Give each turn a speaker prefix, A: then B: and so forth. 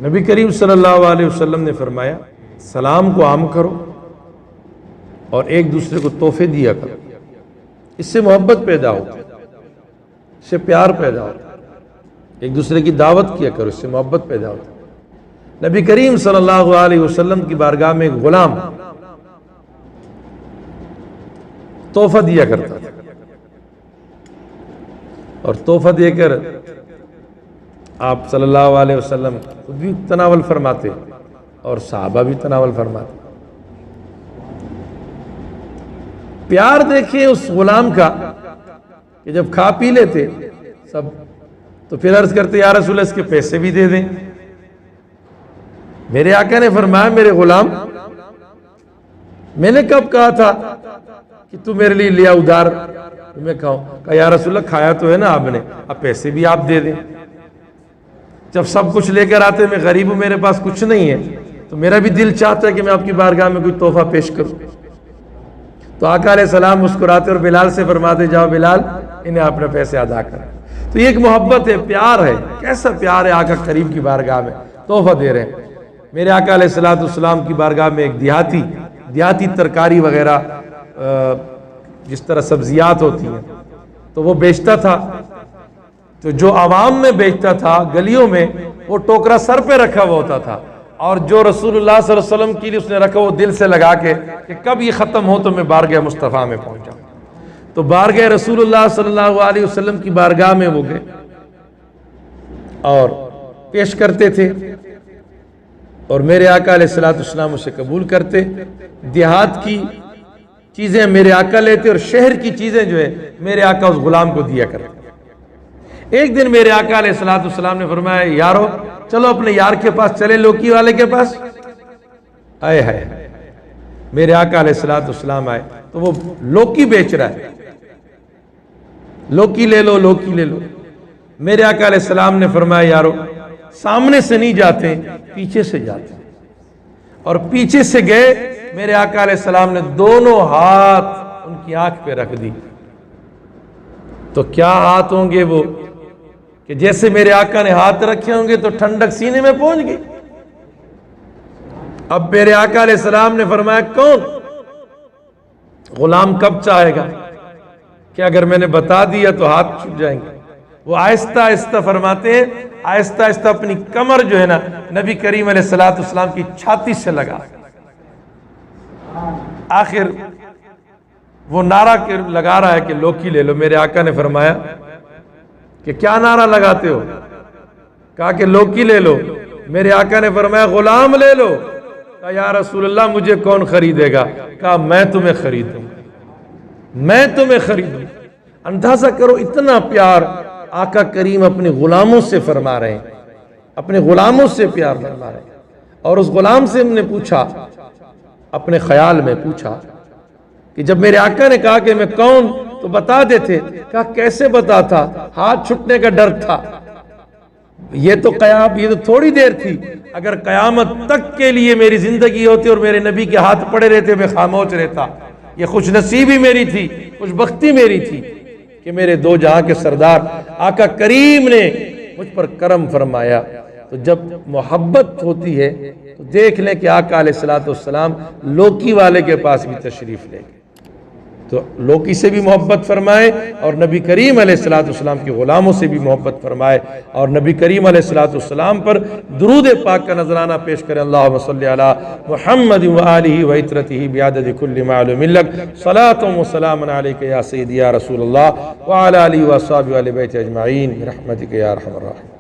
A: نبی کریم صلی اللہ علیہ وسلم نے فرمایا سلام کو عام کرو اور ایک دوسرے کو تحفے دیا کرو، اس سے محبت پیدا ہوتی ہے، اس سے پیار پیدا ہوتا ہے، ایک دوسرے کی دعوت کیا کرو، اس سے محبت پیدا ہوتی ہے۔ نبی کریم صلی اللہ علیہ وسلم کی بارگاہ میں ایک غلام تحفہ دیا کرتا تھا، اور تحفہ دے کر آپ صلی اللہ علیہ وسلم خود بھی تناول فرماتے اور صحابہ بھی تناول فرماتے۔ پیار دیکھیں اس غلام کا کہ جب کھا پی لیتے سب تو پھر عرض کرتے یا رسول اللہ اس کے پیسے بھی دے دیں۔ میرے آقا نے فرمایا میرے غلام، میں نے کب کہا تھا کہ تو میرے لیے لیا ادھار میں کھاؤں؟ کہا یا رسول اللہ کھایا تو ہے نا آپ نے، اب پیسے بھی آپ دے دیں۔ جب سب کچھ لے کر آتے میں غریب ہوں، میرے پاس کچھ نہیں ہے، تو میرا بھی دل چاہتا ہے کہ میں آپ کی بارگاہ میں کوئی تحفہ پیش کروں۔ تو آقا علیہ السلام مسکراتے اور بلال سے فرماتے جاؤ بلال انہیں اپنے پیسے ادا کر۔ تو یہ ایک محبت ہے، پیار ہے، کیسا پیار ہے آقا کریم کی بارگاہ میں، تحفہ دے رہے ہیں۔ میرے آقا علیہ السلام کی بارگاہ میں ایک دیہاتی ترکاری وغیرہ جس طرح سبزیات ہوتی ہیں تو وہ بیچتا تھا، تو جو عوام میں بیچتا تھا گلیوں میں وہ ٹوکرا سر پہ رکھا ہوا ہوتا تھا، اور جو رسول اللہ صلی اللہ علیہ وسلم کے لیے اس نے رکھا وہ دل سے لگا کے کہ کب یہ ختم ہو تو میں بارگاہ مصطفیٰ میں پہنچ جاؤں۔ تو بارگاہ رسول اللہ صلی اللہ علیہ وسلم کی بارگاہ میں وہ گئے اور پیش کرتے تھے، اور میرے آقا علیہ السلام اسے قبول کرتے۔ دیہات کی چیزیں میرے آقا لیتے اور شہر کی چیزیں جو ہے میرے آقا اس غلام کو دیا کرتے۔ ایک دن میرے آقا علیہ السلام نے فرمایا یارو چلو اپنے یار کے پاس چلے، لوکی والے کے پاس۔ آئے ہائے، میرے آقا علیہ السلام آئے تو وہ لوکی بیچ رہا ہے، لوکی لے لو لوکی لے لو۔ میرے آقا علیہ السلام نے فرمایا یارو سامنے سے نہیں جاتے، پیچھے سے جاتے، اور پیچھے سے گئے۔ میرے آقا علیہ السلام نے دونوں ہاتھ ان کی آنکھ پہ رکھ دی۔ تو کیا ہاتھ ہوں گے وہ کہ جیسے میرے آقا نے ہاتھ رکھے ہوں گے تو ٹھنڈک سینے میں پہنچ گئی۔ اب میرے آقا علیہ السلام نے فرمایا کون؟ غلام کب چاہے گا کہ اگر میں نے بتا دیا تو ہاتھ چھوٹ جائیں گے؟ وہ آہستہ آہستہ فرماتے ہیں، آہستہ آہستہ اپنی کمر جو ہے نا نبی کریم علیہ السلام کی چھاتی سے لگا، آخر وہ نعرہ لگا رہا ہے کہ لوکی لے لو۔ میرے آقا نے فرمایا کہ کیا نعرہ لگاتے ہو؟ کہا کہ لوکی لے لو۔ میرے آقا نے فرمایا غلام لے لو۔ کہا یا رسول اللہ مجھے کون خریدے گا؟ کہا میں تمہیں خریدوں، میں تمہیں خریدوں۔ اندازہ کرو اتنا پیار آقا کریم اپنے غلاموں سے فرما رہے ہیں، اپنے غلاموں سے پیار فرما رہے ہیں۔ اور اس غلام سے ہم نے پوچھا، اپنے خیال میں پوچھا کہ جب میرے آقا نے کہا کہ میں کون تو بتا دیتے، کہا کیسے بتاتا؟ ہاتھ چھٹنے کا ڈر تھا۔ یہ تو تھوڑی دیر تھی، اگر قیامت تک کے لیے میری زندگی ہوتی اور میرے نبی کے ہاتھ پڑے رہتے میں خاموش رہتا۔ یہ خوش نصیبی میری تھی، خوش بختی میری تھی کہ میرے دو جہاں کے سردار آقا کریم نے مجھ پر کرم فرمایا۔ تو جب محبت ہوتی ہے تو دیکھ لیں کہ آقا علیہ السلام لوکی والے کے پاس بھی تشریف لے گئے، تو لوکی سے بھی محبت فرمائے، اور نبی کریم علیہ السلام کے غلاموں سے بھی محبت فرمائے، اور نبی کریم علیہ السلام پر درود پاک کا نذرانہ پیش کریں۔ اللہم صلی علی محمد وآلہ وعطرتہ بعدد کل معلوم لک، صلاۃ و سلام علیک یا سیدی یا رسول اللہ وعلی آلہ وصحبہ وآل بیت اجمعین برحمتک یا ارحم الراحمین۔